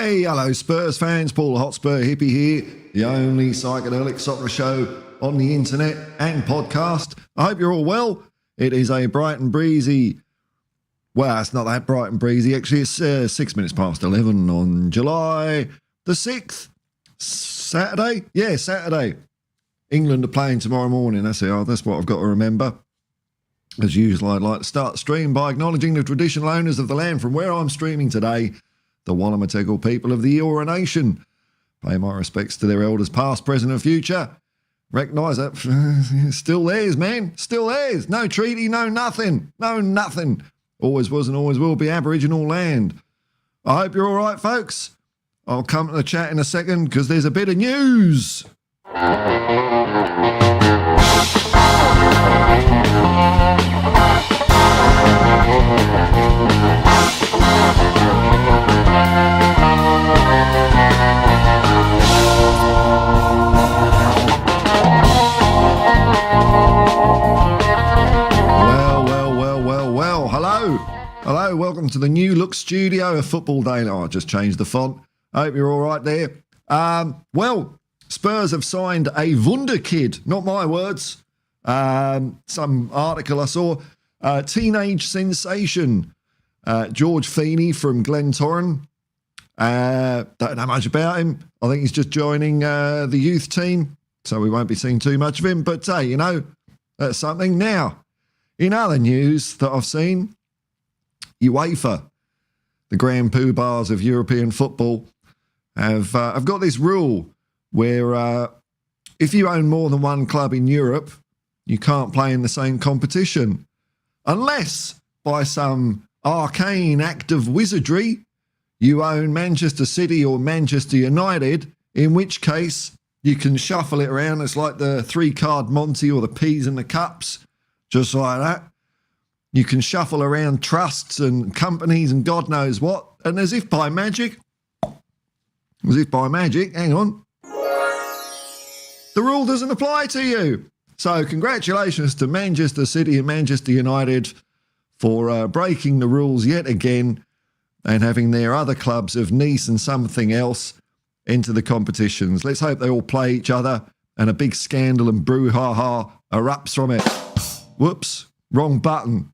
Hey, hello Spurs fans, Paul Hotspur Hippie here, the only psychedelic soccer show on the internet and podcast. I hope you're all well. It is a bright and breezy, well, it's not that bright and breezy, actually it's 6 minutes past 11 on July the 6th, Saturday? Yeah, Saturday. England are playing tomorrow morning, that's what I've got to remember. As usual, I'd like to start the stream by acknowledging the traditional owners of the land from where I'm streaming today, the Wallumattagal people of the Eora Nation. Pay my respects to their elders past, present and future. Recognise that still theirs, man. Still theirs. No treaty, no nothing. No nothing. Always was and always will be Aboriginal land. I hope you're all right, folks. I'll come to the chat in a second because there's a bit of news. Well, hello, welcome to the New Look Studio, a football day. Oh, I just changed the font. I hope you're all right there. Well, Spurs have signed a wunderkid, not my words. Some article I saw, teenage sensation, George Feeney from Glentoran. Don't know much about him. I think he's just joining the youth team, so we won't be seeing too much of him. But hey, you know, that's something. Now, in other news that I've seen, UEFA, the grand poobahs of European football, have got this rule where if you own more than one club in Europe, you can't play in the same competition unless, by some arcane act of wizardry, you own Manchester City or Manchester United, in which case you can shuffle it around. It's like the 3-card Monty or the peas in the cups, just like that. You can shuffle around trusts and companies and God knows what. And as if by magic, hang on, the rule doesn't apply to you. So congratulations to Manchester City and Manchester United for breaking the rules yet again and having their other clubs of Nice and something else enter the competitions. Let's hope they all play each other and a big scandal and brouhaha erupts from it. Whoops, wrong button.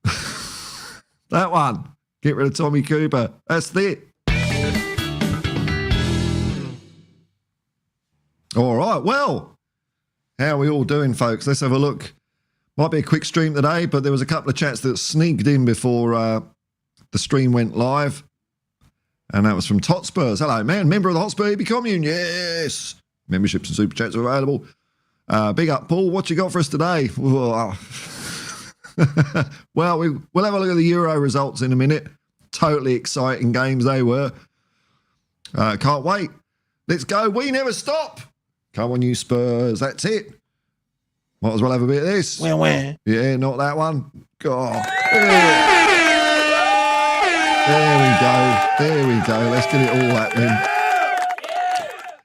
That one. Get rid of Tommy Cooper. That's it. All right, well, how are we all doing, folks? Let's have a look. Might be a quick stream today, but there was a couple of chats that sneaked in before the stream went live. And that was from Totspurs. Hello, man. Member of the Hotspur Hippie Commune. Yes. Memberships and super chats are available. Big up, Paul. What you got for us today? Well, we'll have a look at the Euro results in a minute. Totally exciting games they were. Can't wait. Let's go. We never stop. Come on, you Spurs. That's it. Might as well have a bit of this. Where? Yeah, not that one. God. There we go. Let's get it all happening.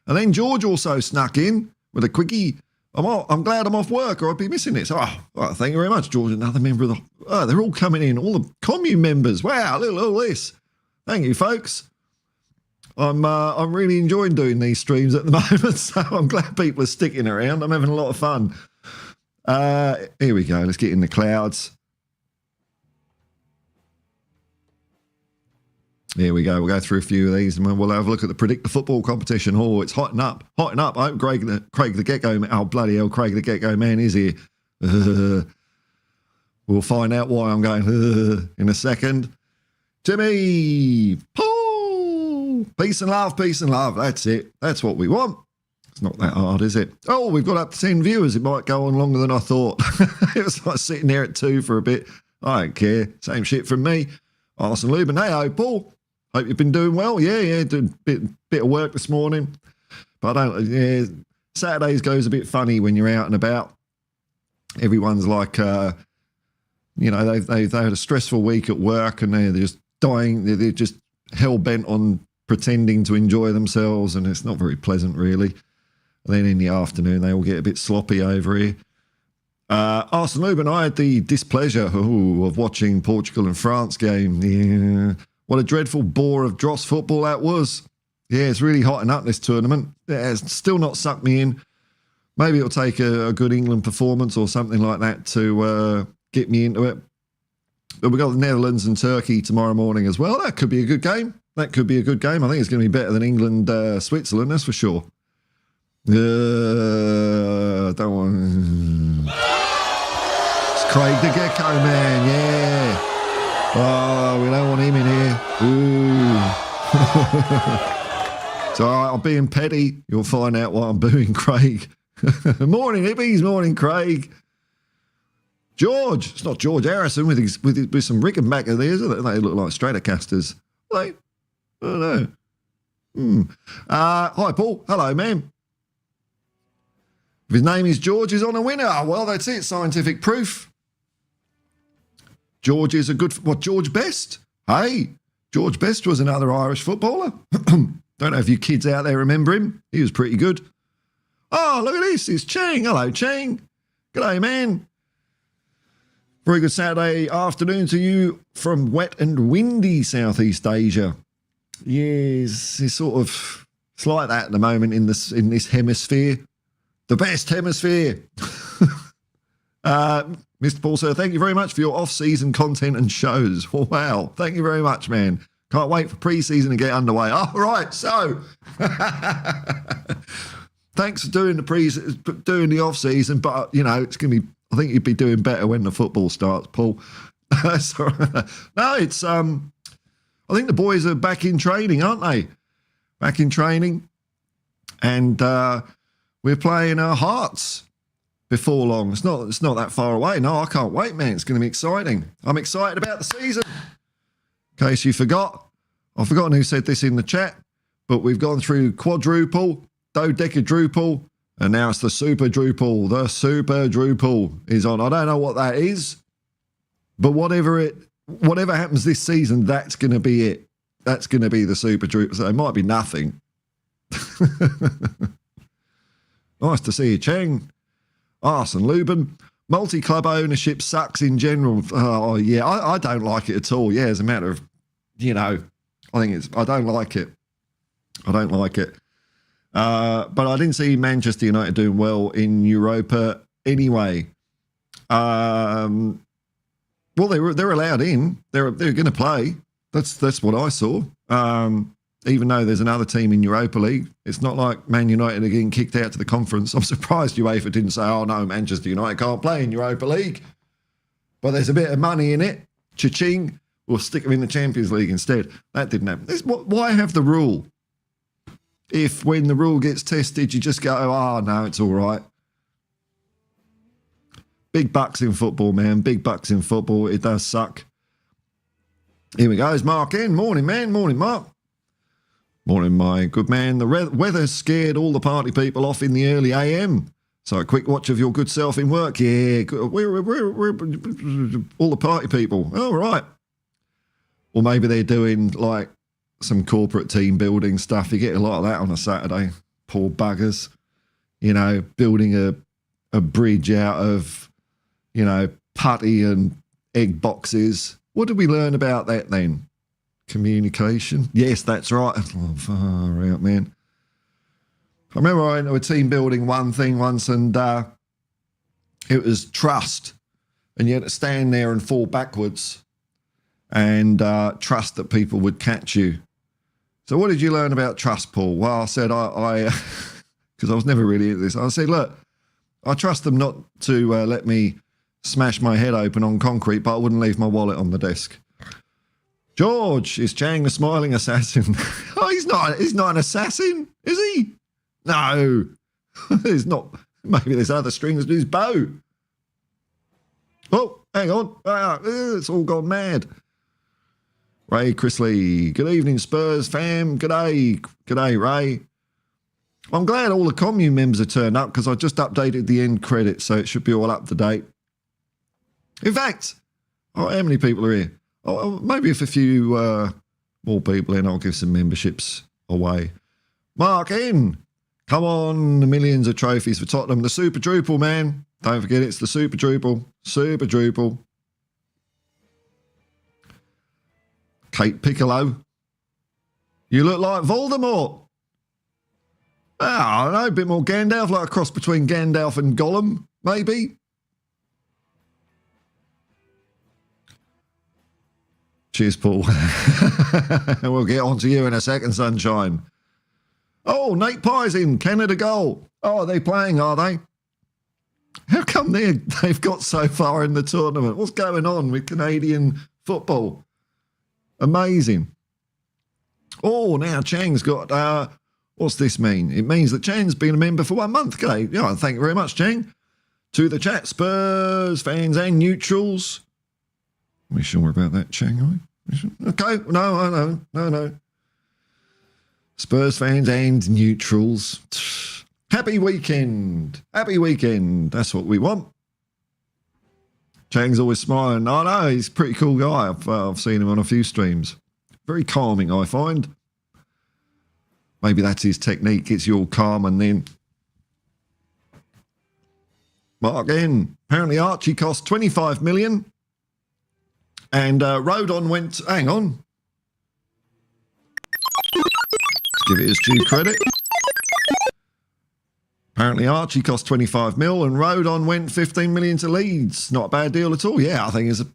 And then George also snuck in with a quickie. I'm glad I'm off work or I'd be missing it. So, thank you very much, George. Another member of the... they're all coming in. All the commune members. Wow, look at all this. Thank you, folks. I'm really enjoying doing these streams at the moment, so I'm glad people are sticking around. I'm having a lot of fun. Here we go. Let's get in the clouds. Here we go. We'll go through a few of these and we'll have a look at the Predict the Football competition. Oh, it's hotting up. I hope Craig the Gecko, oh bloody hell, Craig the Gecko man is here. We'll find out why I'm going in a second. Timmy, Paul, peace and love. That's it. That's what we want. It's not that hard, is it? Oh, we've got up to 10 viewers. It might go on longer than I thought. It was like sitting there at 2 for a bit. I don't care. Same shit from me. Arson Lubin. Hey, Paul. Hope you've been doing well. Yeah, doing a bit of work this morning. But Saturdays goes a bit funny when you're out and about. Everyone's like, they've had a stressful week at work and they're just dying. They're just hell-bent on pretending to enjoy themselves and it's not very pleasant, really. And then in the afternoon, they all get a bit sloppy over here. Arsenal Lubin, I had the displeasure of watching Portugal and France game. Yeah. What a dreadful bore of dross football that was. Yeah, it's really hotting up this tournament. Yeah, it's still not sucked me in. Maybe it'll take a good England performance or something like that to get me into it. But we've got the Netherlands and Turkey tomorrow morning as well. That could be a good game. I think it's going to be better than England, Switzerland, that's for sure. Don't want... It's Craig the Gecko, man, yeah. Oh, we don't want him in here. Ooh. So I'm being petty. You'll find out why I'm booing Craig. Morning, hippies. Morning, Craig. George. It's not George Harrison with some Rickenbacker there, isn't it? They look like Stratocasters. I don't know. Hi, Paul. Hello, man. If his name is George, he's on a winner. Well, that's it. Scientific proof. George is a good... What, George Best? Hey, George Best was another Irish footballer. Don't know if you kids out there remember him. He was pretty good. Oh, look at this. It's Chang. Hello, Chang. G'day, man. Very good Saturday afternoon to you from wet and windy Southeast Asia. Yes, it's sort of... It's like that at the moment in this hemisphere. The best hemisphere. Mr. Paul, sir, thank you very much for your off-season content and shows. Wow, thank you very much, man. Can't wait for pre-season to get underway. All right, so thanks for doing the off-season, but it's going to be. I think you'd be doing better when the football starts, Paul. No, it's. I think the boys are back in training, aren't they? Back in training, and we're playing our Hearts before long. It's not that far away. No, I can't wait, man. It's going to be exciting. I'm excited about the season. In case you forgot, I've forgotten who said this in the chat, but we've gone through quadruple, dodecadruple, and now it's the Supadruple. The Supadruple is on. I don't know what that is, but whatever happens this season, that's going to be it. That's going to be the Supadruple. So it might be nothing. Nice to see you, Cheng. Arsene Lubin. Multi-club ownership sucks in general. Oh, yeah, I don't like it at all. Yeah, as a matter of, I don't like it. I don't like it. But I didn't see Manchester United doing well in Europa anyway. Well, they're allowed in. They're going to play. That's what I saw. Even though there's another team in Europa League, it's not like Man United are getting kicked out to the conference. I'm surprised UEFA didn't say, oh no, Manchester United can't play in Europa League. But there's a bit of money in it. Cha-ching. We'll stick them in the Champions League instead. That didn't happen. Why have the rule? If when the rule gets tested, you just go, oh no, it's all right. Big bucks in football, man. Big bucks in football. It does suck. Here we go. It's Mark in. Morning, man. Morning, Mark. Morning, my good man. The weather scared all the party people off in the early AM. So a quick watch of your good self in work. Yeah, we're all the party people. All right. Or maybe they're doing like some corporate team building stuff. You get a lot of that on a Saturday. Poor buggers. Building a bridge out of, putty and egg boxes. What did we learn about that then? Communication. Yes, that's right. Oh, far out, man. I remember I went to a team building one thing once and it was trust. And you had to stand there and fall backwards and trust that people would catch you. So what did you learn about trust, Paul? Well, I said, because I was never really into this. I said, look, I trust them not to let me smash my head open on concrete, but I wouldn't leave my wallet on the desk. George, is Chang the smiling assassin? Oh, he's not an assassin, is he? No, he's not. Maybe there's other strings to his bow. Oh, hang on. It's all gone mad. Ray Chrisley, good evening, Spurs fam. G'day, Ray. I'm glad all the commune members have turned up because I just updated the end credits, so it should be all up to date. In fact, how many people are here? Oh, maybe if a few more people in, I'll give some memberships away. Mark in. Come on, the millions of trophies for Tottenham. The Supadruple, man. Don't forget it's the Supadruple. Supadruple. Kate Piccolo. You look like Voldemort. I don't know, a bit more Gandalf, like a cross between Gandalf and Gollum, maybe. Cheers, Paul. We'll get on to you in a second, sunshine. Oh, Nate Pye's in, Canada goal. Oh, are they playing, are they? How come they've got so far in the tournament? What's going on with Canadian football? Amazing. Oh, now Chang's got... what's this mean? It means that Chang's been a member for 1 month. Okay, yeah, thank you very much, Chang. To the chat, Spurs fans and neutrals. Are we sure about that, Chang? Are we? Okay, no. Spurs fans and neutrals. Happy weekend. Happy weekend. That's what we want. Chang's always smiling. I know, he's a pretty cool guy. I've seen him on a few streams. Very calming, I find. Maybe that's his technique. Gets you all calm and then... Mark in. Apparently Archie cost 25 million. And Rodon went... Hang on. Let's give it his due credit. Apparently Archie cost 25 mil and Rodon went 15 million to Leeds. Not a bad deal at all. Yeah, I think it's a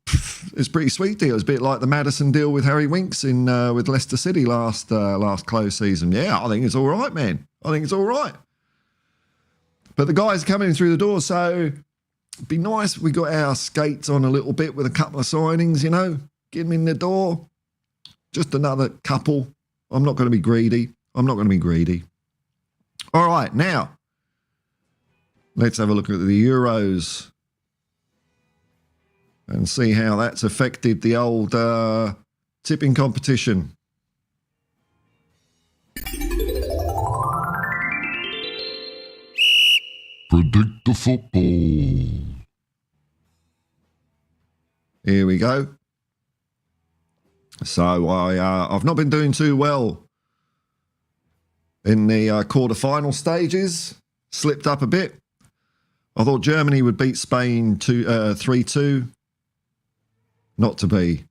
pretty sweet deal. It's a bit like the Maddison deal with Harry Winks in with Leicester City last close season. Yeah, I think it's all right, man. I think it's all right. But the guys are coming through the door, so it'd be nice if we got our skates on a little bit with a couple of signings, you know, get them in the door. Just another couple. I'm not going to be greedy. All right, now... Let's have a look at the Euros and see how that's affected the old tipping competition. Predict the football. Here we go. So I've not been doing too well in the quarterfinal stages. Slipped up a bit. I thought Germany would beat Spain 3-2. Not to be.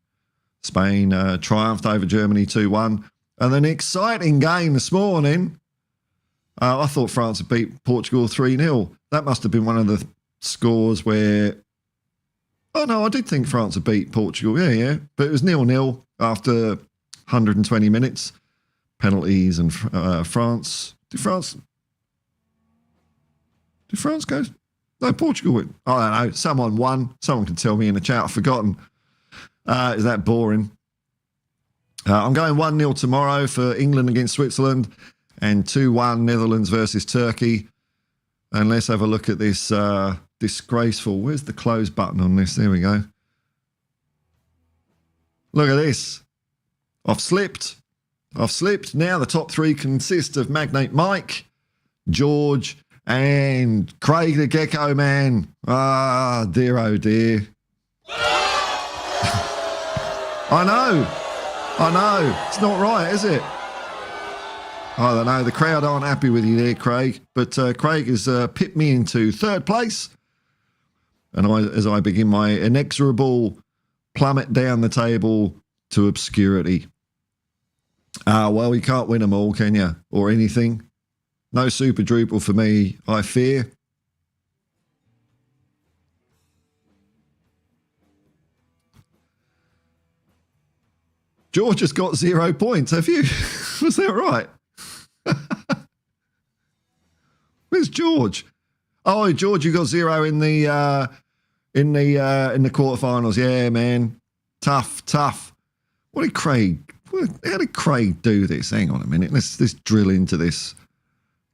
Spain triumphed over Germany 2-1. And an exciting game this morning. I thought France would beat Portugal 3-0. That must have been one of the scores where... Oh, no, I did think France would beat Portugal. Yeah. But it was 0-0 after 120 minutes. Penalties and France... Did France go... No, Portugal went. I don't know. Someone won. Someone can tell me in the chat. I've forgotten. Is that boring? I'm going 1-0 tomorrow for England against Switzerland and 2-1 Netherlands versus Turkey. And let's have a look at this disgraceful... Where's the close button on this? There we go. Look at this. I've slipped. Now the top three consist of Magnate Mike, George... and Craig the Gecko Man. Ah, dear, oh dear. I know. It's not right, is it? I don't know. The crowd aren't happy with you there, Craig. But Craig has pipped me into third place. And as I begin my inexorable plummet down the table to obscurity. Well, you can't win them all, can you? Or anything. No Supadruple for me, I fear. George has got 0 points. Have you? Was that right? Where's George? Oh, George, you got 0 in the quarterfinals. Yeah, man. Tough. How did Craig do this? Hang on a minute. Let's drill into this.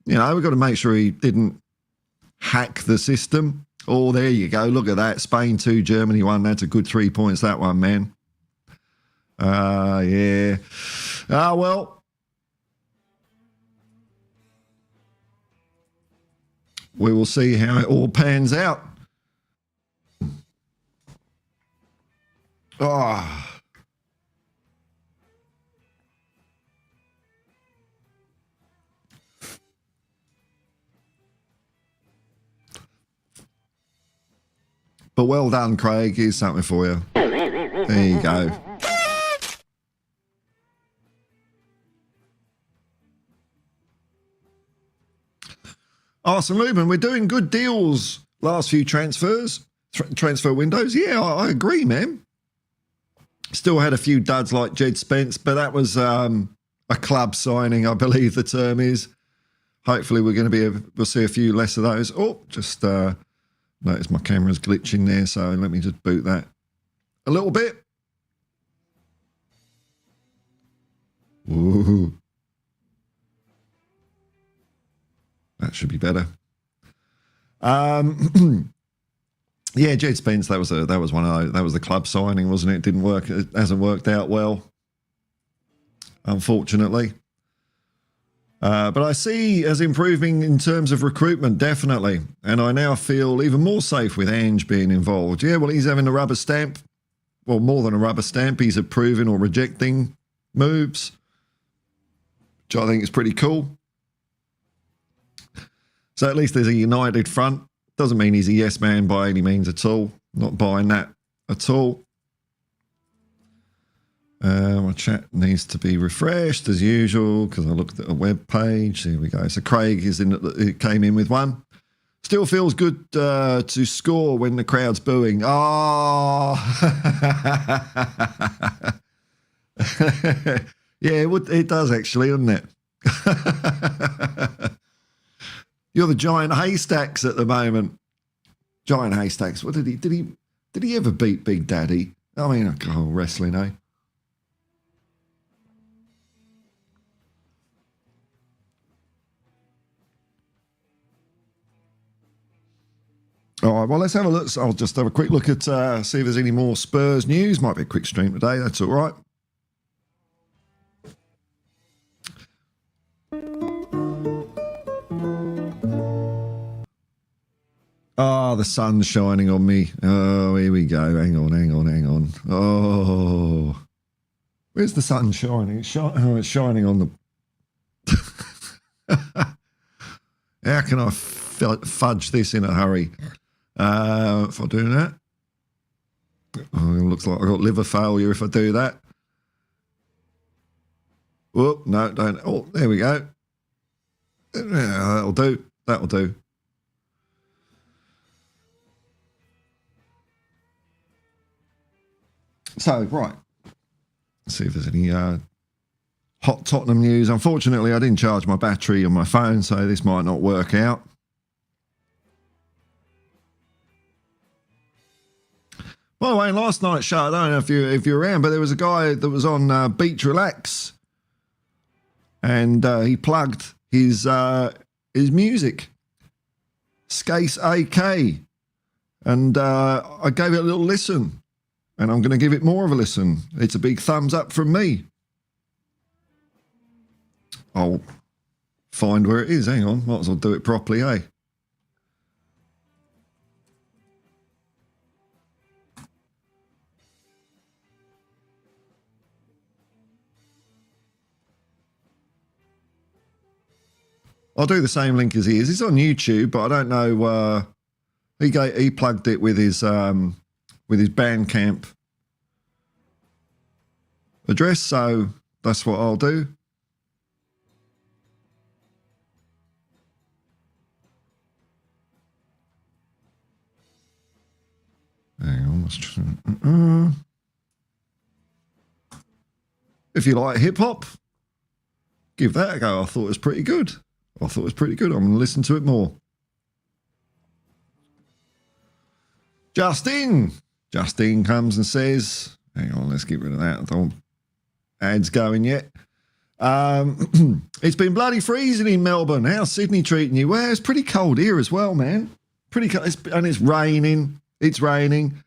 You know, we've got to make sure he didn't hack the system. Oh, there you go. Look at that. Spain 2, Germany 1. That's a good 3 points, that one, man. Yeah. Well. We will see how it all pans out. But well done, Craig. Here's something for you. There you go. Arsene Lubin, we're doing good deals last few transfers, transfer windows. Yeah, I agree, man. Still had a few duds like Jed Spence, but that was a club signing, I believe the term is. Hopefully we'll see a few less of those. Oh, just notice my camera's glitching there, so let me just boot that a little bit. Ooh. That should be better. Yeah, Jed Spence, that was one of those, that was the club signing, wasn't it? Didn't work. It hasn't worked out well, unfortunately. But I see as improving in terms of recruitment, definitely. And I now feel even more safe with Ange being involved. Yeah, well, he's having a rubber stamp. Well, more than a rubber stamp. He's approving or rejecting moves, which I think is pretty cool. So at least there's a united front. Doesn't mean he's a yes man by any means at all. Not buying that at all. My chat needs to be refreshed as usual because I looked at a web page. Here we go. So Craig came in with one. Still feels good to score when the crowd's booing. Oh, yeah, it does actually, doesn't it? You're the giant haystacks at the moment. Giant haystacks. What did he ever beat Big Daddy? I mean, oh, wrestling, eh? All right, well, let's have a look. I'll just have a quick look at, see if there's any more Spurs news. Might be a quick stream today. That's all right. Oh, the sun's shining on me. Oh, here we go. Hang on. Oh, where's the sun shining? It's shining on the... How can I fudge this in a hurry? If I do that, oh, it looks like I got liver failure if I do that. Oh, no, don't. Oh, there we go. Yeah, that'll do. So, right. Let's see if there's any hot Tottenham news. Unfortunately, I didn't charge my battery on my phone, so this might not work out. By the way, last night's show, I don't know if you're around, but there was a guy that was on Beach Relax, and he plugged his music, Skase AK, and I gave it a little listen, and I'm going to give it more of a listen. It's a big thumbs up from me. I'll find where it is. Hang on, might as well do it properly, eh? I'll do the same link as he is. It's on YouTube, but I don't know. He plugged it with his Bandcamp address, so that's what I'll do. Hang on. If you like hip hop, give that a go. I thought it was pretty good. I'm going to listen to it more. Justin comes and says, hang on, let's get rid of that. Don't ads going yet. It's been bloody freezing in Melbourne. How's Sydney treating you? Well, it's pretty cold here as well, man. Pretty cold, and it's raining. It's raining.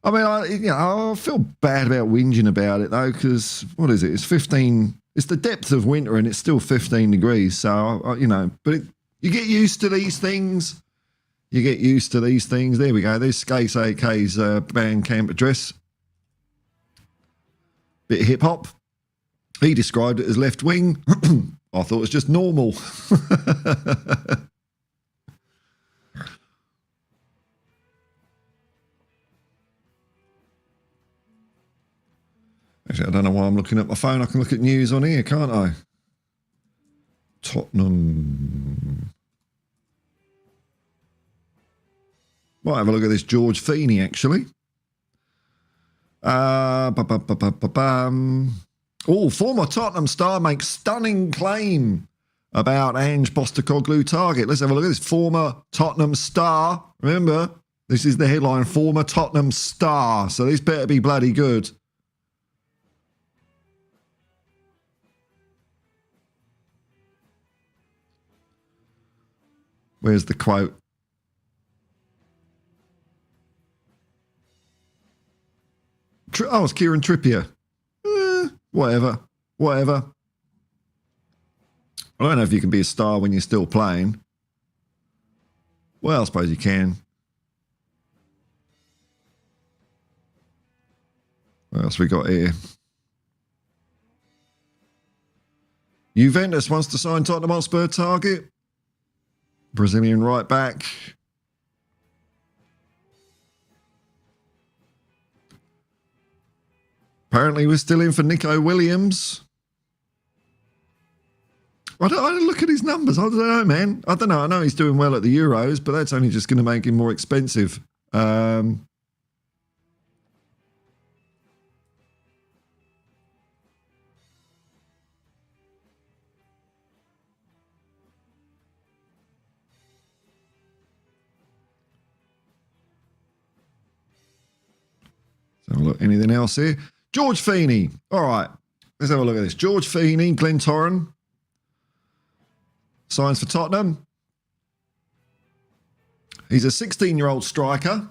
I mean, I feel bad about whinging about it though, because what is it? It's 15. It's the depth of winter and it's still 15 degrees. So, but you get used to these things. There we go. There's Skase AK's Bandcamp address. Bit of hip hop. He described it as left wing. I thought it was just normal. Actually, I don't know why I'm looking at my phone. I can look at news on here, can't I? Tottenham. Might have a look at this George Feeney, actually. Former Tottenham star makes stunning claim about Ange Postecoglou target. Let's have a look at this. Former Tottenham star. Remember, this is the headline, former Tottenham star. So this better be bloody good. Where's the quote? It's Kieran Trippier. Whatever. I don't know if you can be a star when you're still playing. Well, I suppose you can. What else we got here? Juventus wants to sign Tottenham Hotspur target. Brazilian right back. Apparently we're still in for Nico Williams. I don't look at his numbers. I don't know, man. I don't know. I know he's doing well at the Euros, but that's only just going to make him more expensive. So look, anything else here? George Feeney. All right. Let's have a look at this. George Feeney, Glentoran. Signs for Tottenham. He's a 16-year-old striker.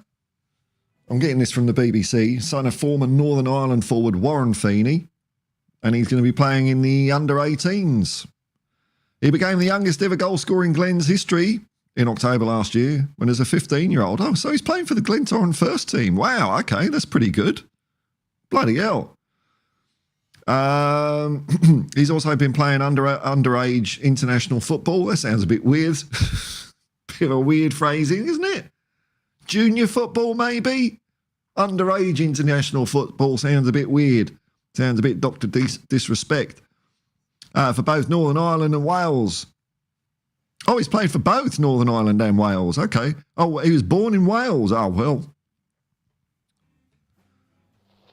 I'm getting this from the BBC. Son of former Northern Ireland forward Warren Feeney. And he's going to be playing in the under-18s. He became the youngest ever goal scorer in Glen's history in October last year when as a 15-year-old. Oh, so he's playing for the Glentoran first team. Wow, okay, that's pretty good. Bloody hell. He's also been playing underage international football. That sounds a bit weird. Bit of a weird phrasing, isn't it? Junior football, maybe? Underage international football sounds a bit weird. Sounds a bit Dr. Disrespect. For both Northern Ireland and Wales. Oh, he's played for both Northern Ireland and Wales. Okay. Oh, he was born in Wales. Oh, well.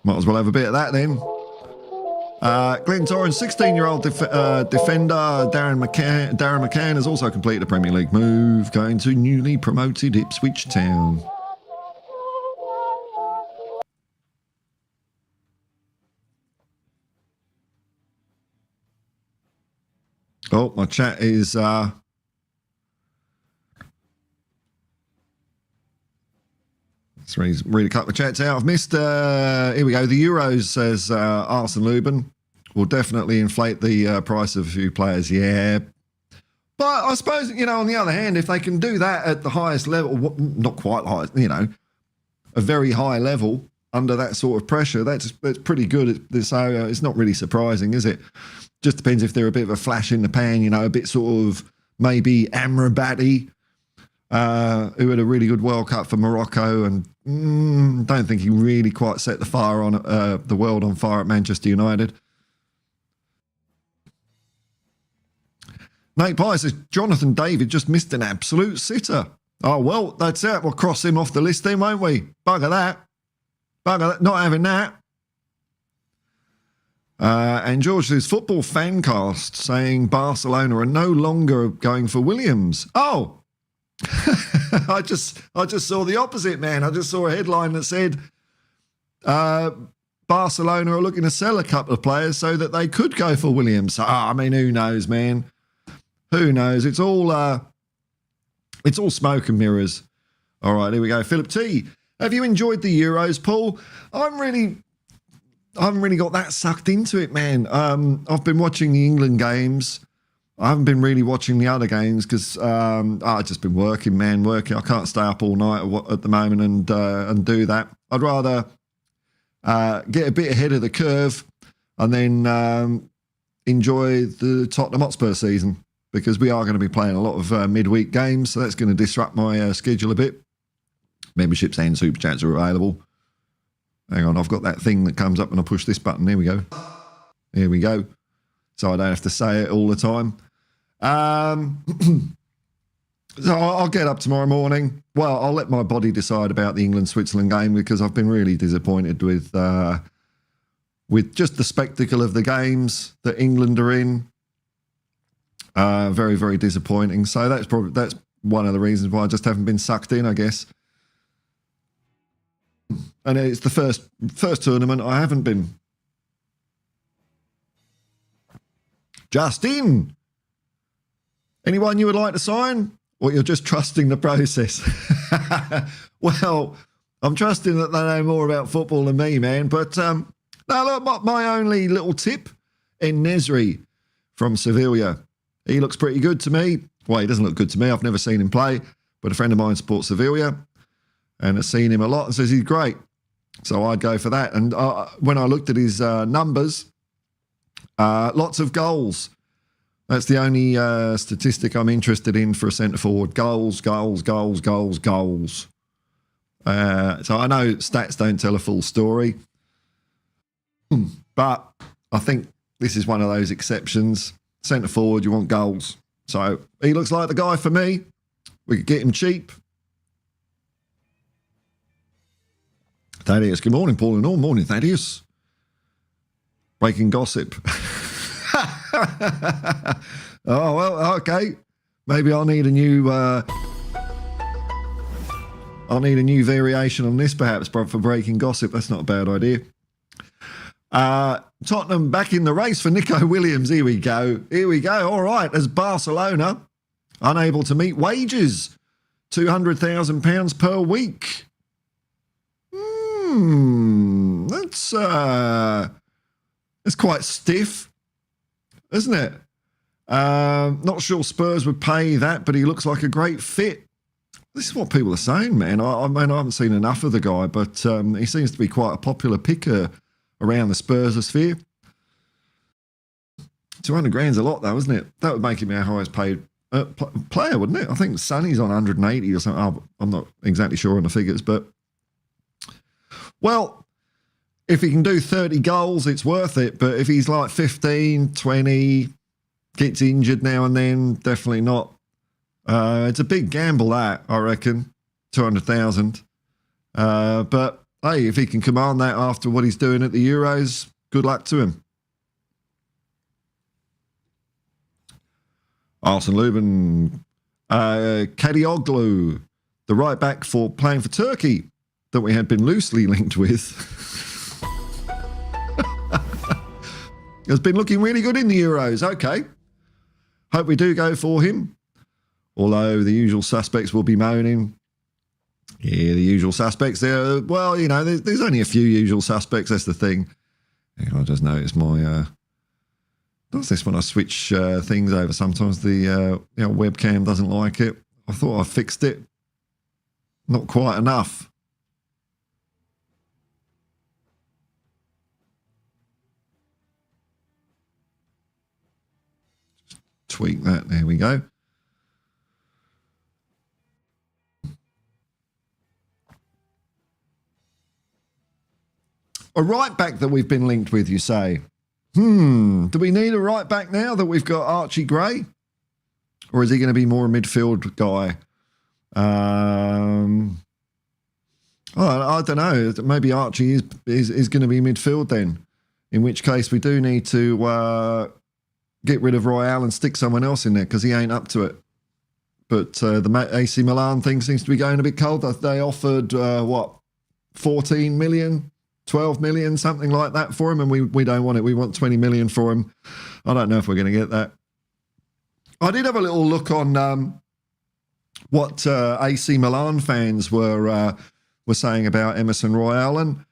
Might as well have a bit of that then. Glentoran's 16-year-old defender Darren McCann has also completed a Premier League move, going to newly promoted Ipswich Town. Oh, my chat is... Let's read a couple of chats out. I've missed... here we go. The Euros, says Arsene Lubin, will definitely inflate the price of a few players. Yeah. But I suppose, on the other hand, if they can do that at the highest level, not quite high, a very high level under that sort of pressure, that's pretty good. So it's not really surprising, is it? Just depends if they're a bit of a flash in the pan, a bit sort of maybe Amrabat-y, who had a really good World Cup for Morocco, and don't think he really quite set the fire on the world on fire at Manchester United. Nate Pye says, Jonathan David just missed an absolute sitter. Oh, well, that's it. We'll cross him off the list then, won't we? Bugger that. Not having that. And George says, football fancast saying Barcelona are no longer going for Williams. Oh, I just saw the opposite, man. I just saw a headline that said Barcelona are looking to sell a couple of players so that they could go for Williams. Who knows, man? Who knows? It's all smoke and mirrors. All right, here we go. Philip T. Have you enjoyed the Euros, Paul? I haven't really got that sucked into it, man. I've been watching the England games. I haven't been really watching the other games because I've just been working. I can't stay up all night at the moment and do that. I'd rather get a bit ahead of the curve and then enjoy the Tottenham Hotspur season, because we are going to be playing a lot of midweek games, so that's going to disrupt my schedule a bit. Memberships and super chats are available. Hang on, I've got that thing that comes up when I push this button. Here we go. Here we go. So I don't have to say it all the time. So I'll get up tomorrow morning. Well, I'll let my body decide about the England-Switzerland game because I've been really disappointed with just the spectacle of the games that England are in. Very, very disappointing. So that's one of the reasons why I just haven't been sucked in, I guess. And it's the first tournament I haven't been. Justin, anyone you would like to sign? Or you're just trusting the process? Well, I'm trusting that they know more about football than me, man. But no, look, my only little tip, En-Nesyri from Sevilla. He looks pretty good to me. Well, he doesn't look good to me. I've never seen him play. But a friend of mine supports Sevilla and has seen him a lot and says he's great. So I'd go for that. And when I looked at his numbers, lots of goals. That's the only statistic I'm interested in for a centre forward. Goals, goals, goals, goals, goals. So I know stats don't tell a full story, but I think this is one of those exceptions. Centre forward, you want goals. So he looks like the guy for me. We could get him cheap. Thaddeus, good morning, Paul and all. Morning, Thaddeus. Breaking gossip. Oh, well, okay. Maybe I'll need a new variation on this, perhaps, for breaking gossip. That's not a bad idea. Tottenham back in the race for Nico Williams. Here we go. Here we go. All right. As Barcelona unable to meet wages, £200,000 per week. That's quite stiff, isn't it? Not sure Spurs would pay that, but he looks like a great fit. This is what people are saying, man. I mean, I haven't seen enough of the guy, but he seems to be quite a popular picker around the Spurs sphere. 200 grand's a lot, though, isn't it? That would make him our highest paid player, wouldn't it? I think Sonny's on 180 or something. Oh, I'm not exactly sure on the figures, but well, if he can do 30 goals, it's worth it. But if he's like 15, 20, gets injured now and then, definitely not. It's a big gamble, that, I reckon, 200,000. But, hey, if he can command that after what he's doing at the Euros, good luck to him. Arsene Lubin, Postecoglou, the right back for playing for Turkey that we had been loosely linked with, has been looking really good in the Euros. Okay. Hope we do go for him. Although the usual suspects will be moaning. Yeah, the usual suspects there. Well, you know, there's only a few usual suspects. That's the thing. I just noticed my... does this when I switch things over? Sometimes the webcam doesn't like it. I thought I fixed it. Not quite enough. Just tweak that. There we go. A right back that we've been linked with, you say? Do we need a right back now that we've got Archie Gray? Or is he going to be more a midfield guy? I don't know. Maybe Archie is going to be midfield then. In which case we do need to get rid of Royale and stick someone else in there because he ain't up to it. But the AC Milan thing seems to be going a bit cold. They offered, 14 million? 12 million, something like that for him, and we don't want it. We want 20 million for him. I don't know if we're going to get that. I did have a little look on what AC Milan fans were saying about Emerson Royale, and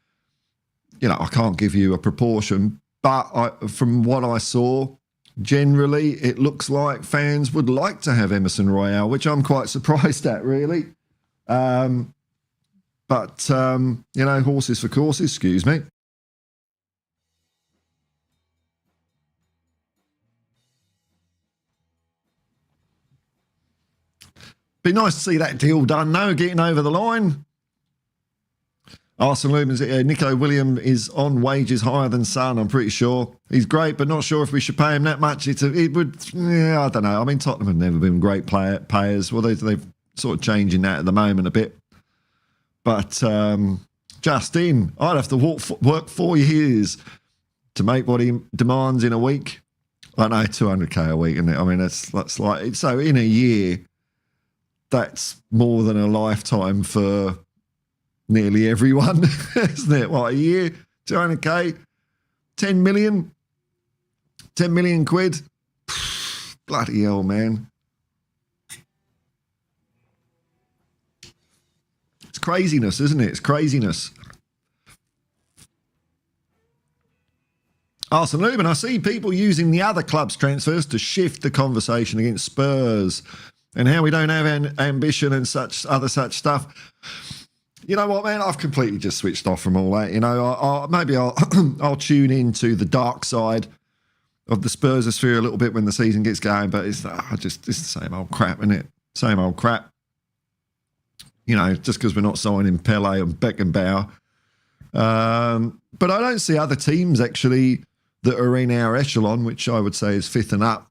you know, I can't give you a proportion, but from what I saw, generally it looks like fans would like to have Emerson Royale, which I'm quite surprised at, really. But, you know, horses for courses, excuse me. Be nice to see that deal done, though, getting over the line. Arsenal Lumens, Nico William is on wages higher than Son, I'm pretty sure. He's great, but not sure if we should pay him that much. I don't know. I mean, Tottenham have never been great payers. Well, they've sort of changing that at the moment a bit. But Justin, I'd have to work 4 years to make what he demands in a week. I know, 200k a week, isn't it? I mean, that's like, so in a year, that's more than a lifetime for nearly everyone, isn't it? What, a year, 200k, 10 million quid. Bloody hell, man. It's craziness, isn't it? It's craziness. Arsenal Luben, I see people using the other club's transfers to shift the conversation against Spurs and how we don't have ambition and such stuff. You know what, man? I've completely just switched off from all that. You know, maybe I'll tune into the dark side of the Spurs sphere a little bit when the season gets going, but it's the same old crap, isn't it? Same old crap. You know, just because we're not signing Pele and Beckenbauer. But I don't see other teams actually that are in our echelon, which I would say is fifth and up.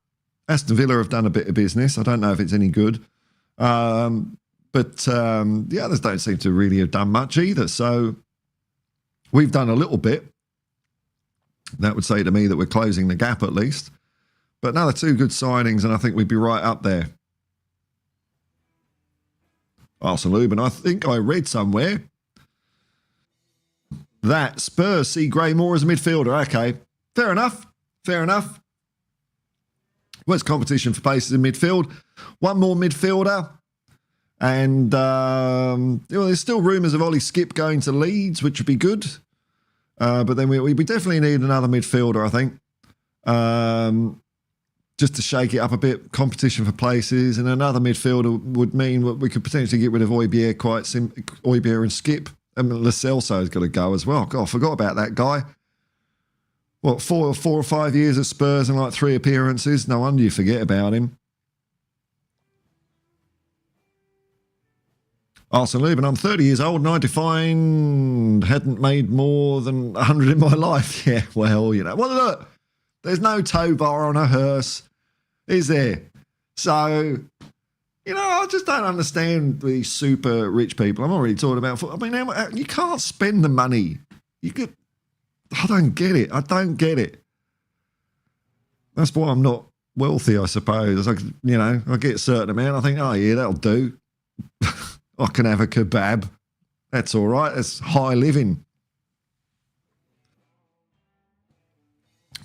Aston Villa have done a bit of business. I don't know if it's any good. But the others don't seem to really have done much either. So we've done a little bit. That would say to me that we're closing the gap at least. But another 2 good signings, and I think we'd be right up there. Arsenal Luben, I think I read somewhere that Spurs see Gray Moore as a midfielder. Okay, fair enough. Where's competition for places in midfield? One more midfielder. And there's still rumours of Ollie Skip going to Leeds, which would be good. But then we definitely need another midfielder, I think. Just to shake it up a bit, competition for places. And another midfielder would mean we could potentially get rid of Højbjerg, Højbjerg and Skip. And Lo Celso's got to go as well. God, I forgot about that guy. What, 4 or 5 years at Spurs and like 3 appearances? No wonder you forget about him. Arsenal Luben, I'm 30 years old and I hadn't made more than 100 in my life. Yeah, well, you know. Well, look, there's no tow bar on a hearse, is there? So, you know, I just don't understand these super rich people. I'm not really talking about football. I mean, you can't spend the money. I don't get it. That's why I'm not wealthy, I suppose. I get a certain amount. I think, oh, yeah, that'll do. I can have a kebab. That's all right. That's high living.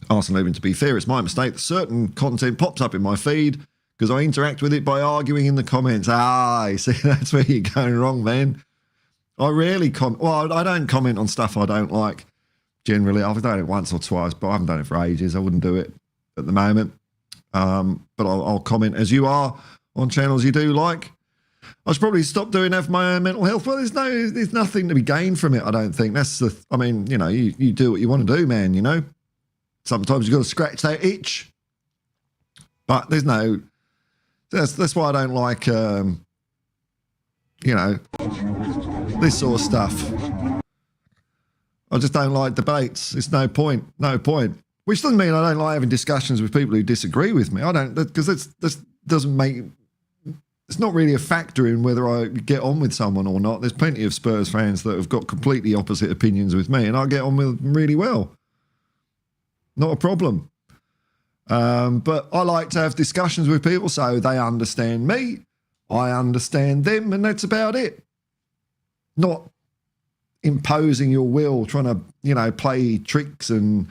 Arsenal Luben, to be fair, it's my mistake that certain content pops up in my feed because I interact with it by arguing in the comments. You see, that's where you're going wrong, man. I rarely comment. Well, I don't comment on stuff I don't like, generally. I've done it once or twice, but I haven't done it for ages. I wouldn't do it at the moment. But I'll comment as you are on channels you do like. I should probably stop doing that for my own mental health. Well, there's nothing to be gained from it, I don't think. You do what you want to do, man, you know. Sometimes you've got to scratch that itch. But that's why I don't like, this sort of stuff. I just don't like debates. It's no point. Which doesn't mean I don't like having discussions with people who disagree with me. I don't, because that doesn't make... It's not really a factor in whether I get on with someone or not. There's plenty of Spurs fans that have got completely opposite opinions with me, and I get on with them really well. Not a problem. But I like to have discussions with people so they understand me, I understand them, and that's about it. Not imposing your will, trying to, play tricks and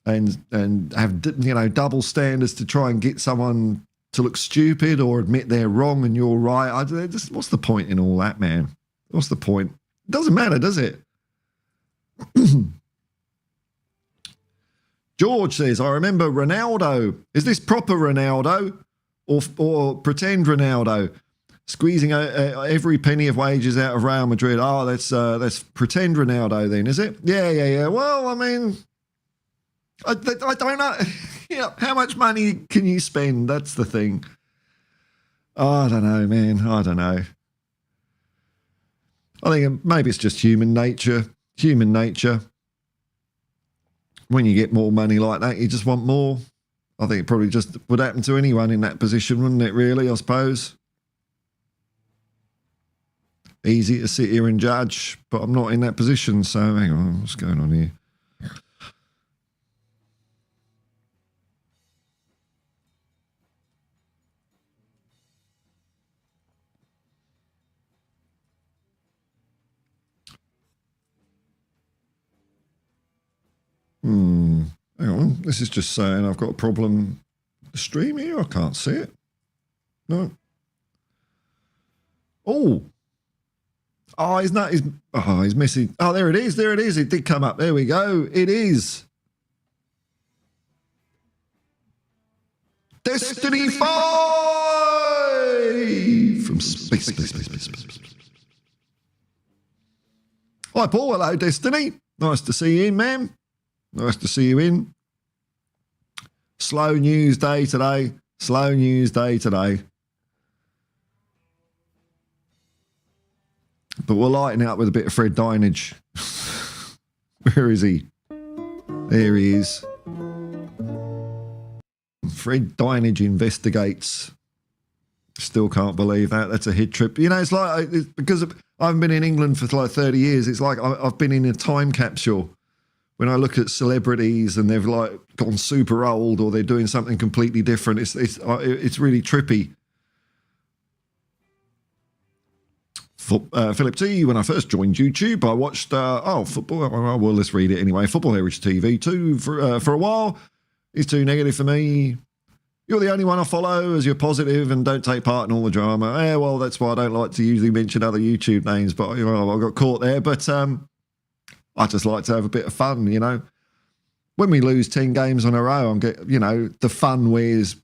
have, double standards to try and get someone to look stupid or admit they're wrong and you're right. What's the point in all that, man? What's the point? It doesn't matter, does it? George says, I remember Ronaldo. Is this proper Ronaldo or pretend Ronaldo? Squeezing every penny of wages out of Real Madrid. Oh, that's pretend Ronaldo then, is it? Yeah. Well, I mean, I don't know. How much money can you spend? That's the thing. Oh, I don't know, man. I don't know. I think maybe it's just human nature. Human nature. When you get more money like that, you just want more. I think it probably just would happen to anyone in that position, wouldn't it, really, I suppose? Easy to sit here and judge, but I'm not in that position, so hang on, what's going on here? Hang on, this is just saying I've got a problem. The stream here, I can't see it. No. Oh, he's not. He's missing. Oh, there it is. There it is. It did come up. There we go. It is. Destiny 5 from space. Hi, Paul. Hello, Destiny. Nice to see you in, man. Nice to see you in. Slow news day today. Slow news day today. But we'll lighten it up with a bit of Fred Dinage. Where is he? There he is. Fred Dinage investigates. Still can't believe that. That's a hit trip. You know, it's like, because I haven't been in England for like 30 years, it's like I've been in a time capsule. When I look at celebrities and they've like gone super old or they're doing something completely different, it's really trippy. Philip T, when I first joined YouTube, I watched football. Well, let's read it anyway. Football Heritage TV too for a while. It's too negative for me. You're the only one I follow as you're positive and don't take part in all the drama. Yeah, well, that's why I don't like to usually mention other YouTube names, but you know, I got caught there. But I just like to have a bit of fun, you know. When we lose 10 games in a row, the fun wears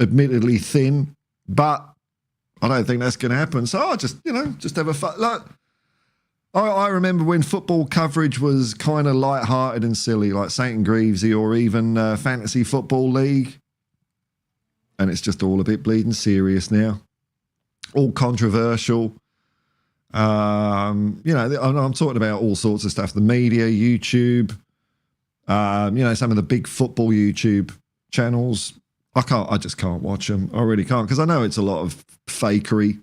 admittedly thin, but I don't think that's going to happen. So I just have a fun. Look, I remember when football coverage was kind of light-hearted and silly, like St. Greavesy or even Fantasy Football League. And it's just all a bit bleeding serious now. All controversial. I'm talking about all sorts of stuff. The media, YouTube, some of the big football YouTube channels. I just can't watch them. I really can't, because I know it's a lot of fakery.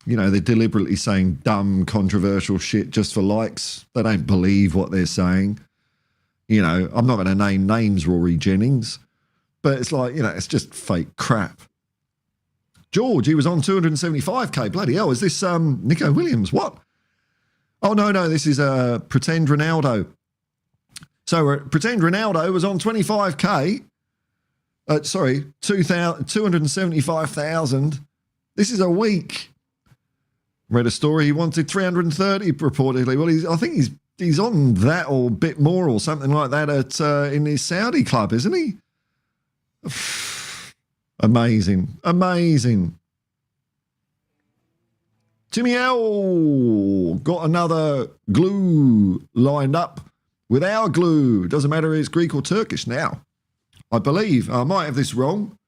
You know, they're deliberately saying dumb, controversial shit just for likes. They don't believe what they're saying. You know, I'm not going to name names, Rory Jennings, but it's like, it's just fake crap. George, he was on 275k. Bloody hell, is this Nico Williams? What? Oh, no, this is Pretend Ronaldo. So Pretend Ronaldo was on 25k. 275,000. This is a week. Read a story. He wanted 330 reportedly. Well, I think he's on that or a bit more or something like that in his Saudi club, isn't he? Amazing. Timmy L got another glue lined up with our glue. Doesn't matter if it's Greek or Turkish now. I believe. I might have this wrong.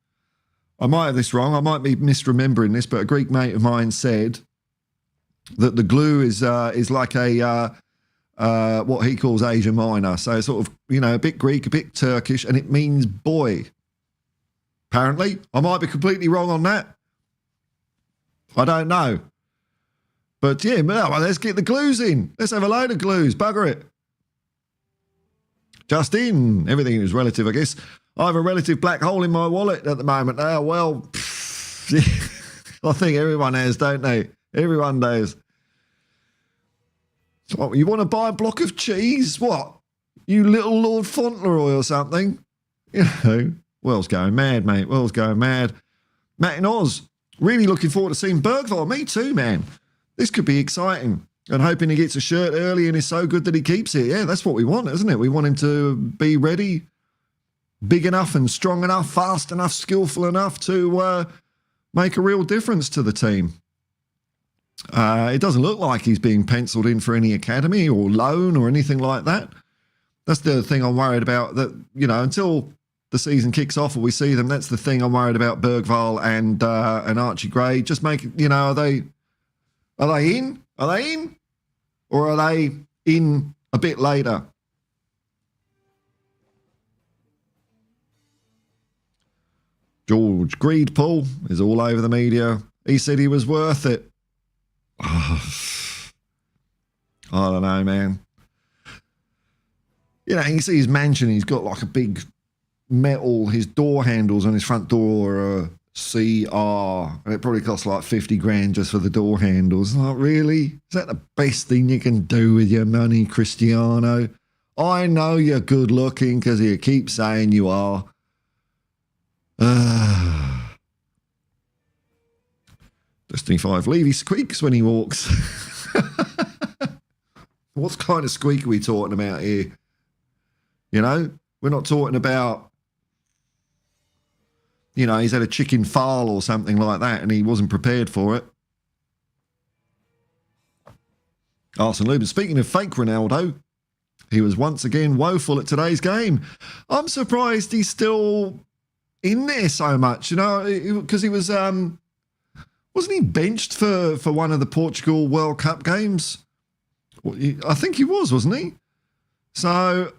I might be misremembering this, but a Greek mate of mine said that the glue is like a what he calls Asia Minor. So sort of, a bit Greek, a bit Turkish, and it means boy. Apparently. I might be completely wrong on that. I don't know. But yeah, well, let's get the glues in. Let's have a load of glues. Bugger it. Justin, everything is relative, I guess. I have a relative black hole in my wallet at the moment. Oh, well, I think everyone has, don't they? Everyone does. What, you want to buy a block of cheese? What? You little Lord Fauntleroy or something? World's going mad, mate. World's going mad. Matt in Oz, really looking forward to seeing Bergvall. Me too, man. This could be exciting. And hoping he gets a shirt early and is so good that he keeps it. Yeah, that's what we want, isn't it? We want him to be ready, big enough and strong enough, fast enough, skillful enough to make a real difference to the team. It doesn't look like he's being penciled in for any academy or loan or anything like that. That's the thing I'm worried about, that, until the season kicks off or we see them, that's the thing I'm worried about Bergvall and Archie Gray. Just make, are they in? Are they in? Or are they in a bit later? George Greedpool is all over the media. He said he was worth it. I don't know, man. You know, you see his mansion, he's got like a big metal, his door handles on his front door are CR, and it probably costs like 50 grand just for the door handles. Like, really? Is that the best thing you can do with your money, Cristiano? I know you're good looking because you keep saying you are. Destiny 5, Levy squeaks when he walks. What kind of squeak are we talking about here? You know, we're not talking about, you know, he's had a chicken fowl or something like that and he wasn't prepared for it. Arsene Lubin, speaking of fake Ronaldo, he was once again woeful at today's game. I'm surprised he's still in there so much, you know, because he was, wasn't he benched for one of the Portugal World Cup games? I think he was, wasn't he? So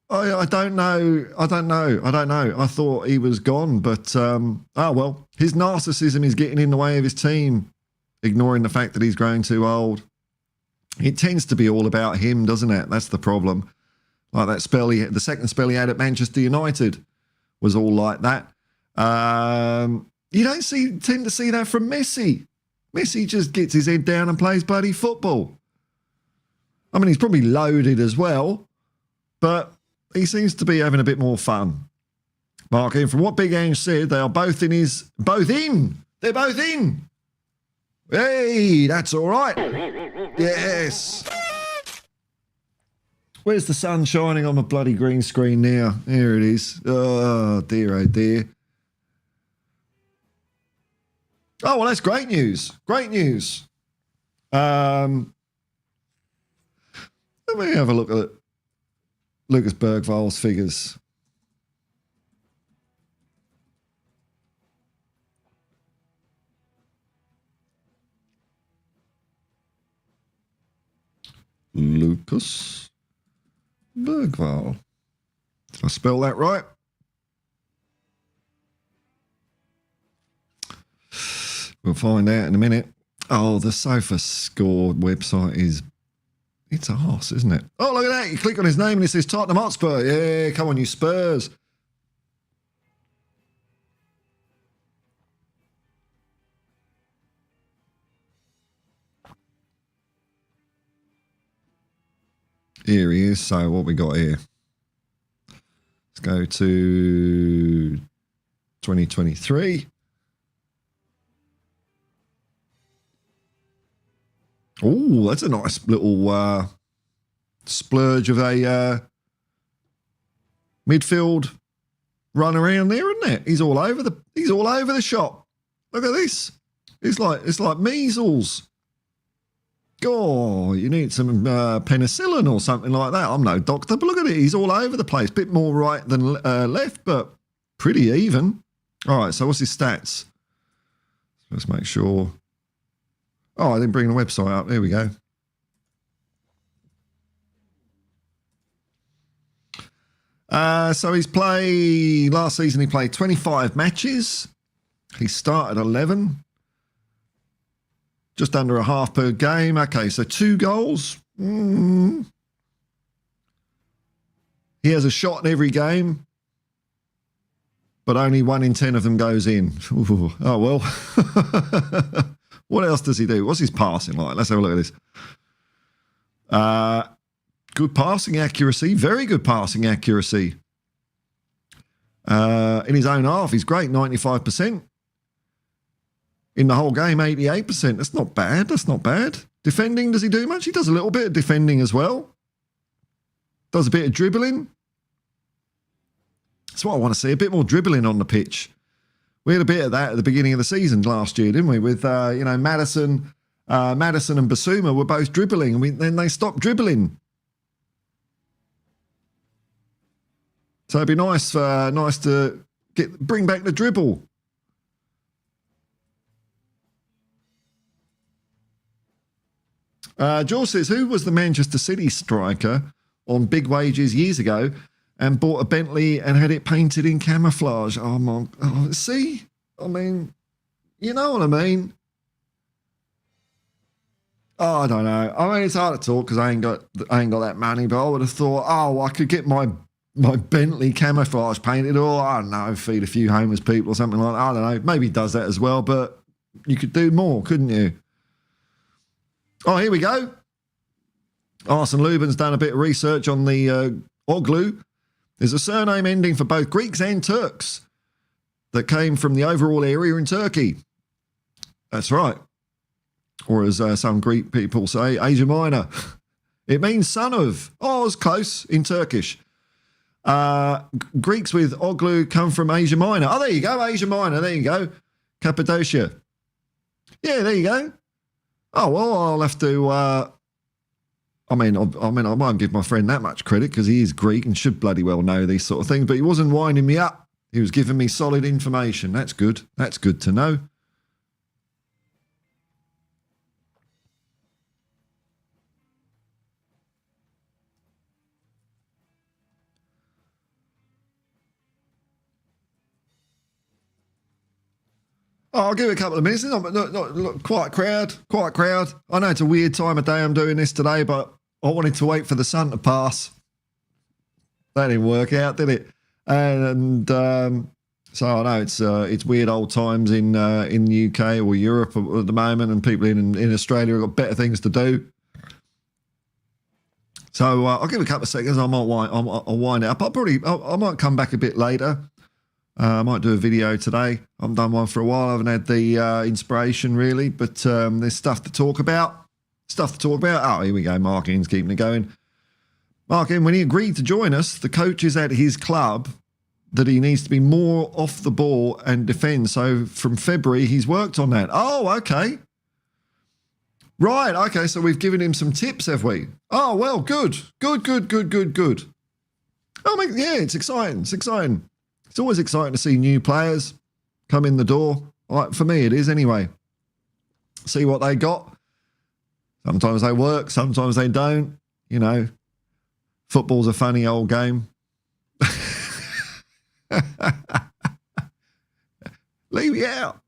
I don't know. I thought he was gone, but well, his narcissism is getting in the way of his team, ignoring the fact that he's growing too old. It tends to be all about him, doesn't it? That's the problem. Like that spell the second spell he had at Manchester United was all like that. You don't tend to see that from Messi. Messi just gets his head down and plays bloody football. I mean, he's probably loaded as well, but he seems to be having a bit more fun. Mark in, from what Big Ange said, they are both in. They're both in. Hey, that's all right. Yes. Where's the sun shining on the bloody green screen now? Here it is. Oh, dear, oh, dear. Oh, well, that's great news. Great news. Let me have a look at Lucas Bergval's figures. Lucas Bergval. Did I spell that right? We'll find out in a minute. Oh, the SofaScore website it's a horse, isn't it? Oh, look at that. You click on his name and it says Tottenham Hotspur. Yeah, come on, you Spurs. Here he is. So what we got here? Let's go to 2023. Oh, that's a nice little splurge of a midfield run around there, isn't it? He's all over the shop. Look at this. It's like measles. Oh, you need some penicillin or something like that. I'm no doctor, but look at it. He's all over the place. Bit more right than left, but pretty even. All right, so what's his stats? Let's make sure. Oh, I didn't bring the website up. There we go. So last season he played 25 matches. He started 11. Just under a half per game. Okay, so 2 goals. He has a shot in every game, but only 1 in 10 of them goes in. Ooh, oh, well. What else does he do? What's his passing like? Let's have a look at this. Good passing accuracy. Very good passing accuracy. In his own half, he's great, 95%. In the whole game, 88%. That's not bad. That's not bad. Defending, does he do much? He does a little bit of defending as well. Does a bit of dribbling. That's what I want to see, a bit more dribbling on the pitch. We had a bit of that at the beginning of the season last year, didn't we? With, Madison and Basuma were both dribbling, and then they stopped dribbling. So it'd be nice to bring back the dribble. George says, who was the Manchester City striker on big wages years ago and bought a Bentley and had it painted in camouflage? Oh, my. Oh, see? I mean, you know what I mean? Oh, I don't know. I mean, it's hard to talk because I ain't got that money, but I would have thought, oh, I could get my Bentley camouflage painted, or I don't know, feed a few homeless people or something like that. I don't know. Maybe he does that as well, but you could do more, couldn't you? Oh, here we go. Arsene Lubin's done a bit of research on the Oglu. There's a surname ending for both Greeks and Turks that came from the overall area in Turkey. That's right. Or as some Greek people say, Asia Minor. It means son of. Oh, it's close in Turkish. Greeks with Oglu come from Asia Minor. Oh, there you go, Asia Minor. There you go. Cappadocia. Yeah, there you go. Oh, well, I'll have to... I won't give my friend that much credit because he is Greek and should bloody well know these sort of things, but he wasn't winding me up. He was giving me solid information. That's good. That's good to know. Oh, I'll give it a couple of minutes. Not quite crowd. I know it's a weird time of day I'm doing this today, but I wanted to wait for the sun to pass. That didn't work out, did it? And so I know it's weird old times in the UK or Europe at the moment, and people in Australia have got better things to do. So I'll give it a couple of seconds. I'll wind it up. I might come back a bit later. I might do a video today. I haven't done one for a while. I haven't had the inspiration really, but there's stuff to talk about. Oh, here we go. Mark In's keeping it going. Mark In, when he agreed to join us, the coach is at his club that he needs to be more off the ball and defend. So from February, he's worked on that. Oh, okay. Right, okay, so we've given him some tips, have we? Oh, well, good. I mean, yeah, it's exciting. It's always exciting to see new players come in the door. For me, it is anyway. See what they got. Sometimes they work, sometimes they don't. You know, football's a funny old game. Leave me out.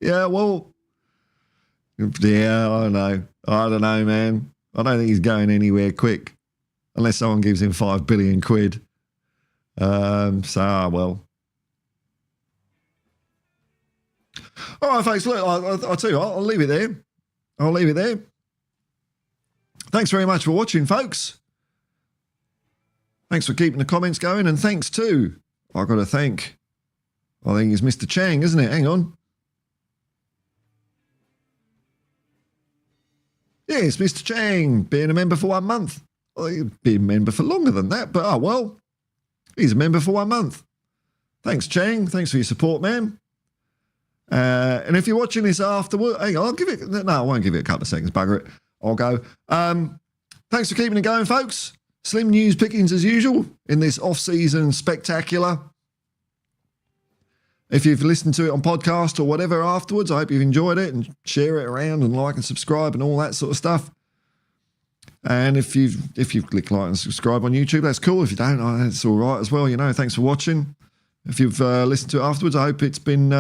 Yeah, well, yeah, I don't know, man. I don't think he's going anywhere quick unless someone gives him 5 billion quid. Well. All right, folks, look, I'll tell you what, I'll leave it there. Thanks very much for watching, folks. Thanks for keeping the comments going, and thanks too. I've got to thank, I think it's Mr. Chang, isn't it? Hang on. Yeah, it's Mr. Chang, being a member for 1 month. Well, he'd be a member for longer than that, but oh well. He's a member for 1 month. Thanks, Chang. Thanks for your support, man. And if you're watching this afterward, hang on, I won't give it a couple of seconds, bugger it. I'll go. Thanks for keeping it going, folks. Slim news pickings as usual in this off-season spectacular. If you've listened to it on podcast or whatever afterwards, I hope you've enjoyed it, and share it around and like and subscribe and all that sort of stuff. And if you've clicked like and subscribe on YouTube, that's cool. If you don't, that's all right as well. You know, thanks for watching. If you've listened to it afterwards, I hope it's been,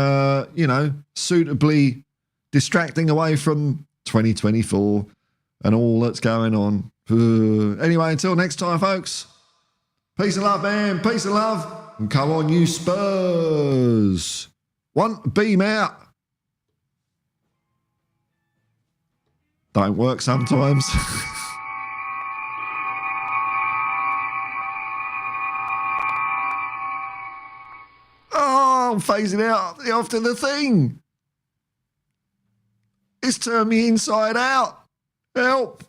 suitably distracting away from 2024 and all that's going on. Anyway, until next time, folks. Peace and love, man. Peace and love. And come on, you Spurs. One beam out. Don't work sometimes. Oh, I'm phasing out after the thing. It's turned me inside out. Help.